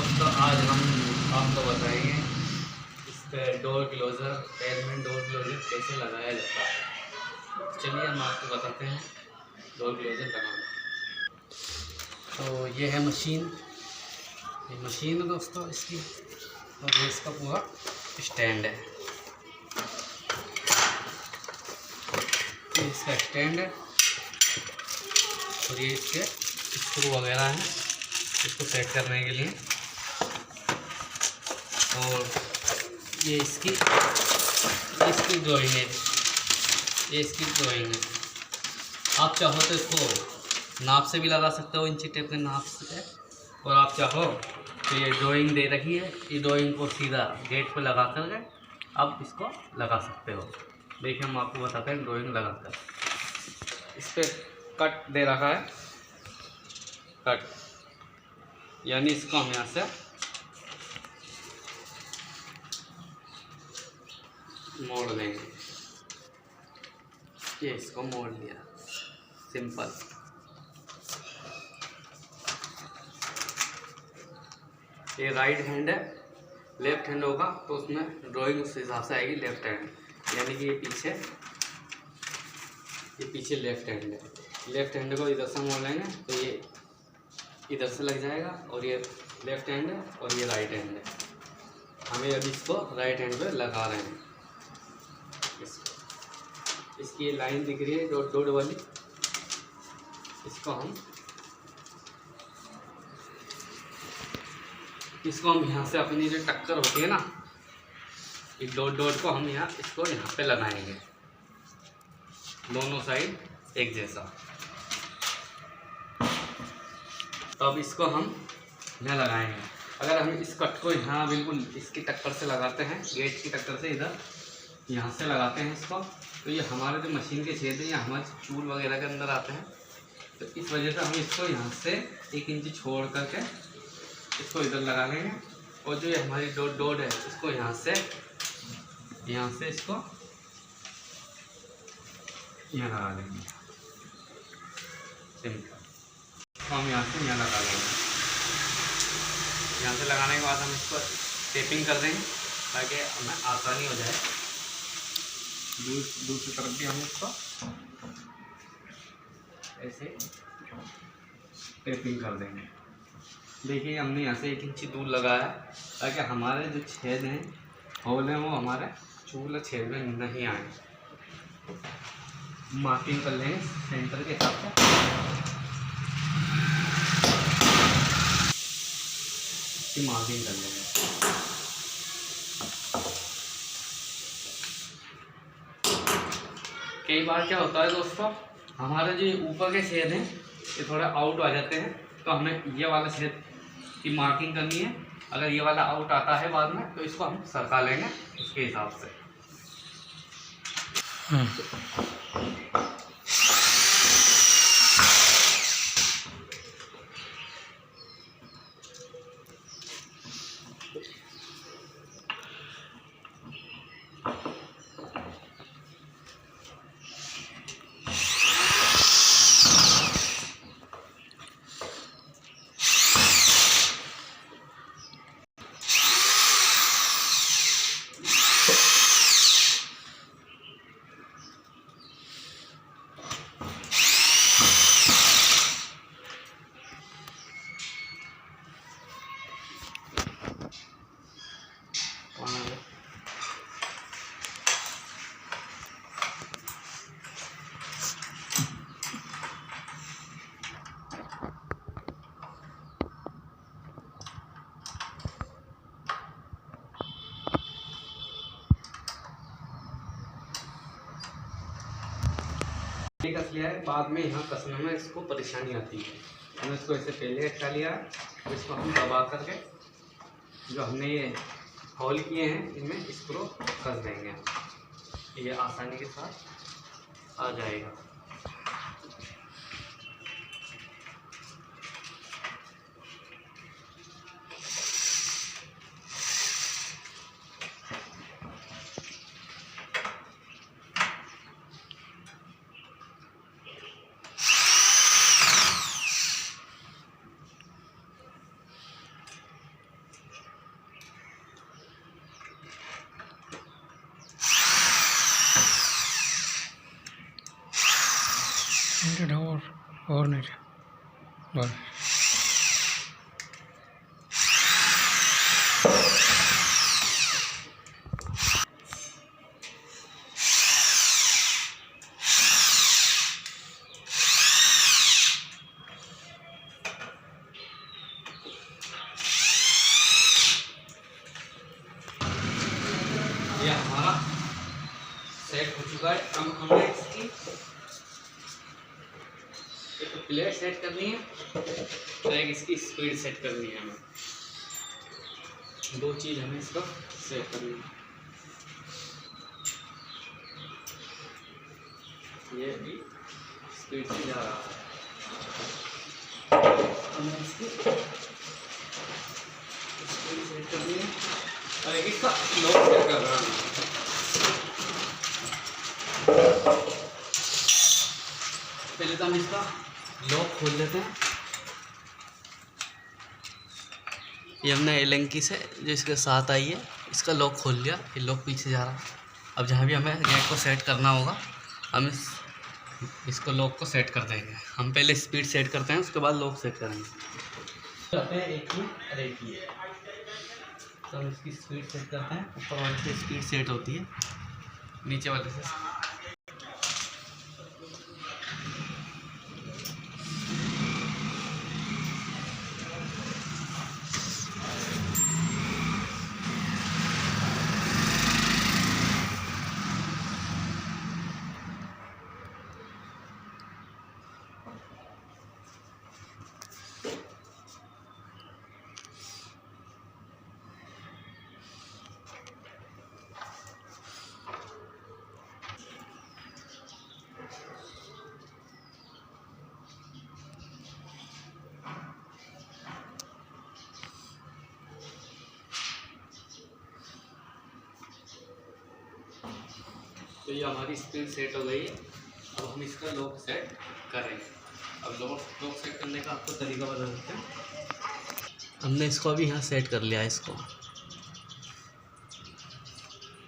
दोस्तों आज हम आपको बताएंगे इस पर door closer element door closer कैसे लगाया जाता है। चलिए हम आपको बताते हैं डोर क्लोज़र लगाना। तो ये है मशीन, ये मशीन है दोस्तों इसकी, और ये इसका पूरा स्टैंड है। ये इसका स्टैंड है और ये इसके स्क्रू वगैरह हैं इसको सेट करने के लिए, और ये इसकी ड्राइंग है, ये इसकी ड्राइंग है। आप चाहो तो इसको नाप से भी लगा सकते हो, इंची टेप के नाप से, और आप चाहो तो ये ड्राइंग दे रखी है, ये ड्राइंग को सीधा गेट पर लगा कर के आप इसको लगा सकते हो। देखिए हम आपको बताते हैं ड्राइंग लगा कर। इस पर कट दे रखा है, कट यानी इसको हम यहाँ से मोड़ देंगे। ये इसको मोड़ दिया, सिंपल। ये राइट हैंड है, लेफ्ट हैंड होगा तो उसमें ड्राइंग उस हिसाब से आएगी लेफ्ट हैंड, यानी कि ये पीछे लेफ्ट हैंड है। लेफ्ट हैंड को इधर से मोड़ लेंगे तो ये इधर से लग जाएगा, और ये लेफ्ट हैंड है और ये राइट हैंड है। हमें अभी इसको राइट हैंड पे लगा रहे हैं। इसकी ये लाइन दिख रही है डॉट डॉट वाली, इसको हम यहाँ से अपनी जो टक्कर होती है ना, इस डॉट डॉट को हम इसको यहाँ पे लगाएंगे, दोनों साइड एक जैसा। तो अब इसको हम यहाँ लगाएंगे। अगर हम इस कट को यहाँ बिल्कुल इसकी टक्कर से लगाते हैं, गेट की टक्कर से इधर यहाँ से लगाते हैं इसको, तो ये हमारे जो मशीन के छेद हैं या हमारे चूल वगैरह के अंदर आते हैं। तो इस वजह से हम इसको यहाँ से 1 इंच छोड़ करके इसको इधर लगा लेंगे, और जो ये हमारी डॉट है इसको यहाँ से इसको यहाँ लगा लेंगे, सिंपल। तो हम यहाँ से यहाँ लगा लेंगे। यहाँ से लगाने के बाद हम इसको टेपिंग कर देंगे ताकि हमें आसानी हो जाए। दूसरी तरफ भी हम इसको ऐसे टेपिंग कर देंगे। देखिए हमने यहाँ से 1 इंच दूर लगाया ताकि हमारे जो छेद हैं, होल हैं, वो हमारे चूल छेद में नहीं आए। मार्किंग कर लेंगे सेंटर के हिसाब से। इसकी मार्किंग कर लेंगे। कई बार क्या होता है दोस्तों, हमारे जो ऊपर के छेद हैं ये थोड़ा आउट आ जाते हैं, तो हमें ये वाला छेद की मार्किंग करनी है। अगर ये वाला आउट आता है बाद में तो इसको हम सरका लेंगे उसके हिसाब से। कस लिया है, बाद में यहाँ कसने में इसको परेशानी आती है। हमने इसको ऐसे पहले हटा लिया, तो इसको हम दबा करके जो हमने ये होल किए हैं इनमें इसको कस देंगे, ये आसानी के साथ आ जाएगा। टेढ़ा और नीचे बस। ये हमारा सेट हो चुका है। अब हमें इसकी एक प्लेट सेट करनी है और एक इसकी स्पीड सेट करनी है। हमें दो चीज़ हमें इसका सेट करनी है। ये भी स्पीड से जा रहा है। हमें इसकी स्पीड सेट करनी है और एक इसका लॉक सेट करना है। पहले तो हम इसका लॉक खोल देते हैं। ये हमने एलंकी से जो इसके साथ आई है इसका लॉक खोल लिया। ये लॉक पीछे जा रहा है। अब जहाँ भी हमें गेट को सेट करना होगा हम इसको लॉक को सेट कर देंगे। हम पहले स्पीड सेट करते हैं, उसके बाद लॉक सेट करेंगे। एक ही और एक ही तो हम इसकी स्पीड सेट करते हैं। ऊपर वाले से स्पीड सेट होती है, नीचे वाले से। तो ये हमारी स्पीड सेट हो गई है। अब हम इसका लॉक सेट करेंगे। अब लॉक सेट करने का आपको तरीका बता देते हैं। हमने इसको अभी यहाँ सेट कर लिया है इसको।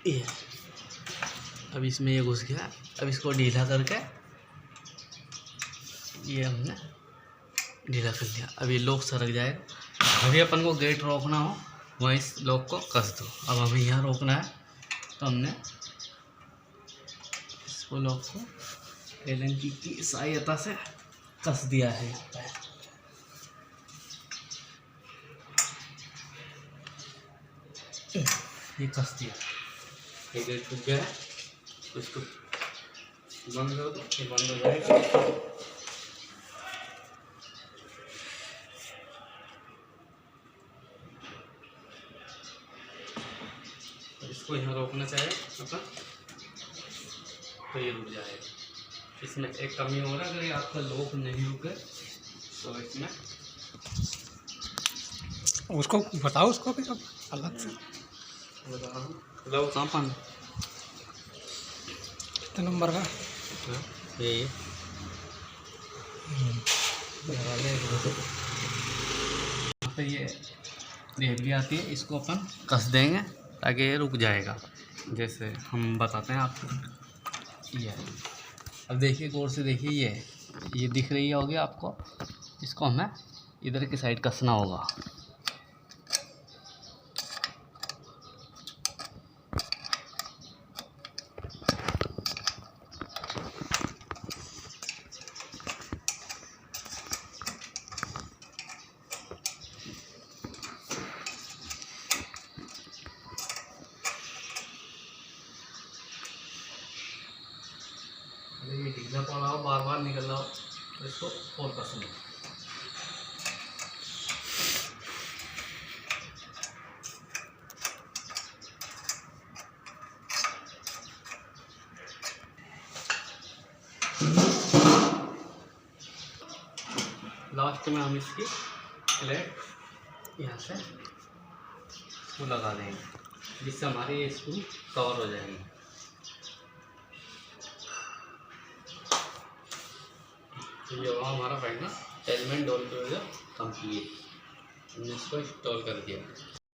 ये अब इसमें ये घुस गया। अब इसको ढीला करके ये हमने ढीला कर लिया। अब ये लॉक सरक जाएगा। अभी अपन को गेट रोकना हो वहाँ इस लॉक को कस दो। अब हमें यहाँ रोकना है तो हमने इसको लॉक को एलंकी की सहायता से कस दिया है। ये कस दिया। ये गेट छूट गया है तो इसको बंद कर दो। ये बंद हो जाएगा। इसको यहाँ रोकना चाहे अपन तो ये रुक जाएगा। इसमें एक कमी हो रहा है, अगर ये आपका लॉक नहीं रुके तो इसमें उसको बताओ, उसको भी अलग से बताओ कहाँ पान कितने नंबर का ये पे ये रेहड़ी आती है, इसको अपन कस देंगे ताकि ये रुक जाएगा। जैसे हम बताते हैं आपको। ये अब देखिए, गौर से देखिए, ये दिख रही होगी आपको। इसको हमें इधर की साइड कसना होगा। ये ढीला पड़ा हो, बार बार निकल रहा हो तो इसको और कस लो। लास्ट में हम इसकी प्लेट यहाँ से इसको लगा देंगे, जिससे हमारी ये स्क्रू कवर हो जाएंगे। तो ये वहाँ हमारा फाइनल एलिमेंट डोल की वजह कंप्लीट, हमने इसको इंस्टॉल कर दिया।